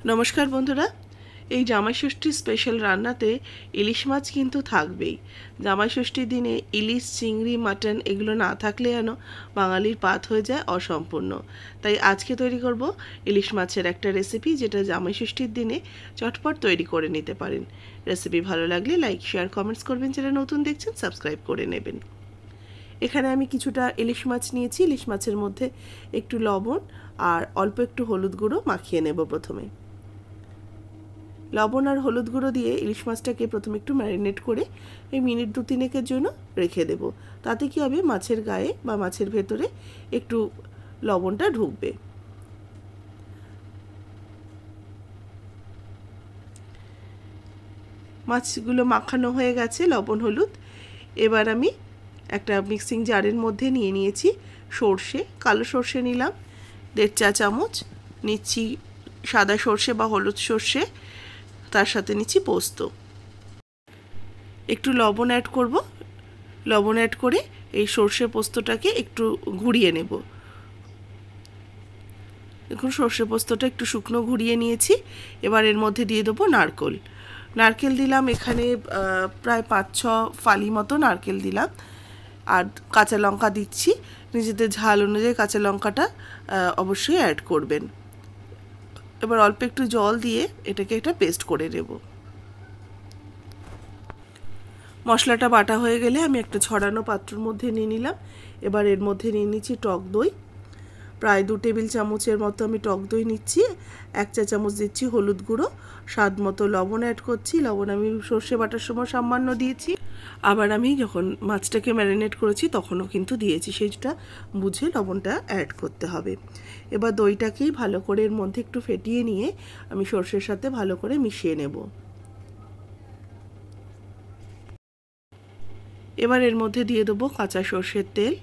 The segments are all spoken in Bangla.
নমস্কার বন্ধুরা, এই জামাই ষষ্ঠীর স্পেশাল রান্নাতে ইলিশ মাছ কিন্তু থাকবেই। জামাই ষষ্ঠীর দিনে ইলিশ, চিংড়ি, মাটন এগুলো না থাকলে যেন বাঙালির পাত হয়ে যায় অসম্পূর্ণ। তাই আজকে তৈরি করব ইলিশ মাছের একটা রেসিপি, যেটা জামাই ষষ্ঠীর দিনে চটপট তৈরি করে নিতে পারেন। রেসিপি ভালো লাগলে লাইক, শেয়ার, কমেন্টস করবেন। যারা নতুন দেখছেন সাবস্ক্রাইব করে নেবেন। এখানে আমি কিছুটা ইলিশ মাছ নিয়েছি। ইলিশ মাছের মধ্যে একটু লবণ আর অল্প একটু হলুদ গুঁড়ো মাখিয়ে নেব। প্রথমে লবণ আর হলুদ গুঁড়ো দিয়ে ইলিশ মাছটাকে প্রথমে একটু ম্যারিনেট করে এই মিনিট 2-3 জন্য রেখে দেব। তাতে কি হবে, মাছের গায়ে বা মাছের ভেতরে একটু লবণটা ঢুকবে। মাছগুলো মাখানো হয়ে গেছে লবণ হলুদ। এবার আমি একটা মিক্সিং জারের মধ্যে নিয়ে নিয়েছি সর্ষে, কালো সর্ষে নিলাম 1.5 চা চামচ, নিচ্ছি সাদা সর্ষে বা হলুদ সর্ষে, তার সাথে নিচ্ছি পোস্ত। একটু লবণ অ্যাড করব। লবণ অ্যাড করে এই সর্ষে পোস্তটাকে একটু ঘুরিয়ে নেব। দেখুন সর্ষে পোস্তটা একটু শুকনো ঘুরিয়ে নিয়েছি। এবার এর মধ্যে দিয়ে দেবো নারকেল। নারকেল দিলাম এখানে প্রায় 5-6 ফালি মতো নারকেল দিলাম। আর কাঁচা লঙ্কা দিচ্ছি। নিজেদের ঝাল অনুযায়ী কাঁচা লঙ্কাটা অবশ্যই অ্যাড করবেন। এবার অল্প একটু জল দিয়ে এটাকে একটা পেস্ট করে নেব। মশলাটা বাটা হয়ে গেলে আমি একটা ছড়ানো পাত্রের মধ্যে নিয়ে নিলাম। এবার এর মধ্যে নিয়ে নিচ্ছি টক দই, প্রায় 2 টেবিল চামচের মতো আমি টক দই নিচ্ছি। 1 চা চামচ দিচ্ছি হলুদ গুঁড়ো, স্বাদ মতো লবণ অ্যাড করছি। লবণ আমি সর্ষে বাটার সময় সামান্য দিয়েছি, আবার আমি যখন মাছটাকে ম্যারিনেট করেছি তখনও কিন্তু দিয়েছি, সেটা বুঝে লবণটা অ্যাড করতে হবে। এবার দইটাকেই ভালো করে এর মধ্যে একটু ফেটিয়ে নিয়ে আমি সর্ষের সাথে ভালো করে মিশিয়ে নেব। এবার এর মধ্যে দিয়ে দেবো কাঁচা সর্ষের তেল।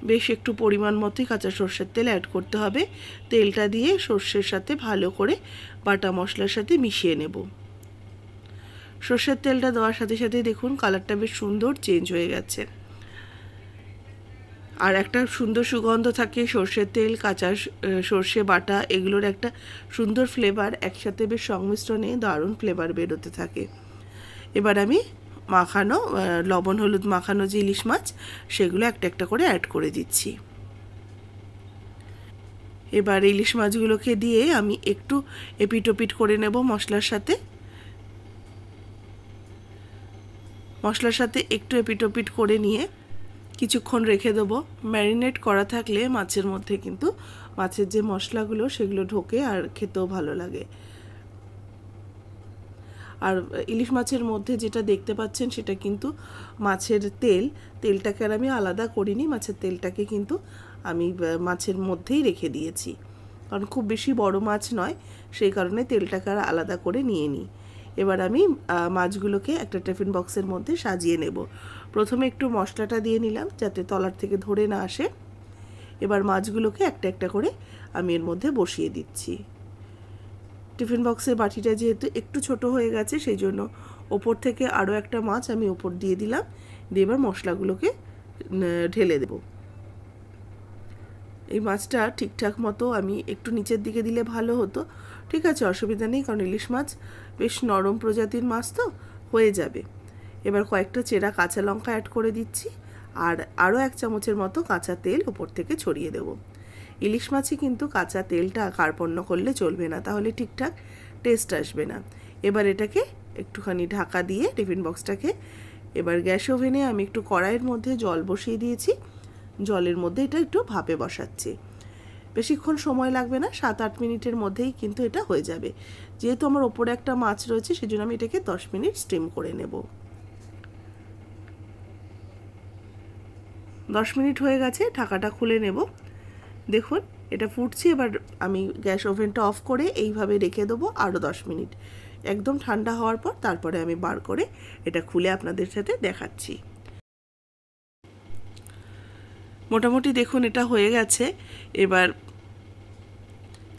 বেশ একটু পরিমাণ মতোই কাঁচা সর্ষের তেল অ্যাড করতে হবে। তেলটা দিয়ে সর্ষের সাথে ভালো করে বাটা মশলার সাথে মিশিয়ে নেব। সর্ষের তেলটা দেওয়ার সাথে সাথে দেখুন কালারটা বেশ সুন্দর চেঞ্জ হয়ে গেছে। আর একটা সুন্দর সুগন্ধ থাকে সর্ষের তেল, কাঁচা সর্ষে বাটা, এগুলোর একটা সুন্দর ফ্লেভার একসাথে বেশ সংমিশ্রণে দারুণ ফ্লেভার বেরোতে থাকে। এবার আমি মাখানো লবণ হলুদ মাখানো যে ইলিশ মাছ, সেগুলো একটা একটা করে অ্যাড করে দিচ্ছি। এবার ইলিশ মাছগুলোকে দিয়ে আমি একটু এপিট ওপিট করে নেব মশলার সাথে। মশলার সাথে একটু এপিট ওপিট করে নিয়ে কিছুক্ষণ রেখে দেবো। ম্যারিনেট করা থাকলে মাছের মধ্যে কিন্তু মাছের যে মশলাগুলো সেগুলো ঢোকে আর খেতেও ভালো লাগে। আর ইলিশ মাছের মধ্যে যেটা দেখতে পাচ্ছেন সেটা কিন্তু মাছের তেলটাকে আর আমি আলাদা করিনি। মাছের তেলটাকে কিন্তু আমি মাছের মধ্যেই রেখে দিয়েছি, কারণ খুব বেশি বড় মাছ নয়, সেই কারণে তেলটাকে আর আলাদা করে নিয়ে নিই। এবার আমি মাছগুলোকে একটা টিফিন বক্সের মধ্যে সাজিয়ে নেব। প্রথমে একটু মশলাটা দিয়ে নিলাম যাতে তলার থেকে ধরে না আসে। এবার মাছগুলোকে একটা একটা করে আমি এর মধ্যে বসিয়ে দিচ্ছি। টিফিন বক্সের বাটিটা যেহেতু একটু ছোট হয়ে গেছে, সেই জন্য ওপর থেকে আরও একটা মাছ আমি ওপর দিয়ে দিলাম। দিয়ে এবার মশলাগুলোকে ঢেলে দেব। এই মাছটা ঠিকঠাক মতো আমি একটু নিচের দিকে দিলে ভালো হতো। ঠিক আছে, অসুবিধা নেই, কারণ ইলিশ মাছ বেশ নরম প্রজাতির মাছ তো হয়ে যাবে। এবার কয়েকটা চেরা কাঁচা লঙ্কা অ্যাড করে দিচ্ছি, আর আরও 1 চামচের মতো কাঁচা তেল ওপর থেকে ছড়িয়ে দেবো। ইলিশ মাছে কিন্তু কাঁচা তেলটা কার্পণ্য করলে চলবে না, তাহলে ঠিকঠাক টেস্ট আসবে না। এবার এটাকে একটুখানি ঢাকা দিয়ে টিফিন বক্সটাকে, এবার গ্যাস ওভেনে আমি একটু কড়াইয়ের মধ্যে জল বসিয়ে দিয়েছি। জলের মধ্যে এটা একটু ভাপে বসাচ্ছি। বেশিক্ষণ সময় লাগবে না, 7-8 মিনিটের মধ্যেই কিন্তু এটা হয়ে যাবে। যেহেতু আমার ওপরে একটা মাছ রয়েছে, সেজন্য আমি এটাকে 10 মিনিট স্টিম করে নেব। 10 মিনিট হয়ে গেছে, ঢাকাটা খুলে নেব। দেখুন এটা ফুটছে। এবার আমি গ্যাস ওভেনটা অফ করে এইভাবে রেখে দেবো আরও 10 মিনিট। একদম ঠান্ডা হওয়ার পর তারপরে আমি বার করে এটা খুলে আপনাদের সাথে দেখাচ্ছি। মোটামুটি দেখুন এটা হয়ে গেছে। এবার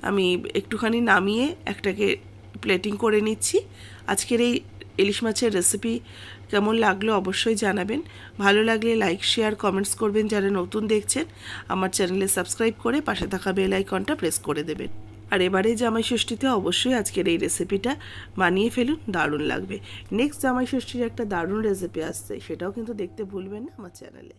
আমি একটুখানি নামিয়ে একটাকে প্লেটিং করে নিচ্ছি। আজকের এই ইলিশ মাছের রেসিপি কেমন লাগলো অবশ্যই জানাবেন। ভালো লাগলে লাইক, শেয়ার, কমেন্টস করবেন। যারা নতুন দেখছেন আমার চ্যানেলে সাবস্ক্রাইব করে পাশে থাকা বেল আইকনটা প্রেস করে দেবেন। আর এবারে জামাই ষষ্ঠীতে অবশ্যই আজকের এই রেসিপিটা বানিয়ে ফেলুন, দারুণ লাগবে। নেক্সট জামাই ষষ্ঠীর একটা দারুণ রেসিপি আসছে, সেটাও কিন্তু দেখতে ভুলবেন না আমার চ্যানেলে।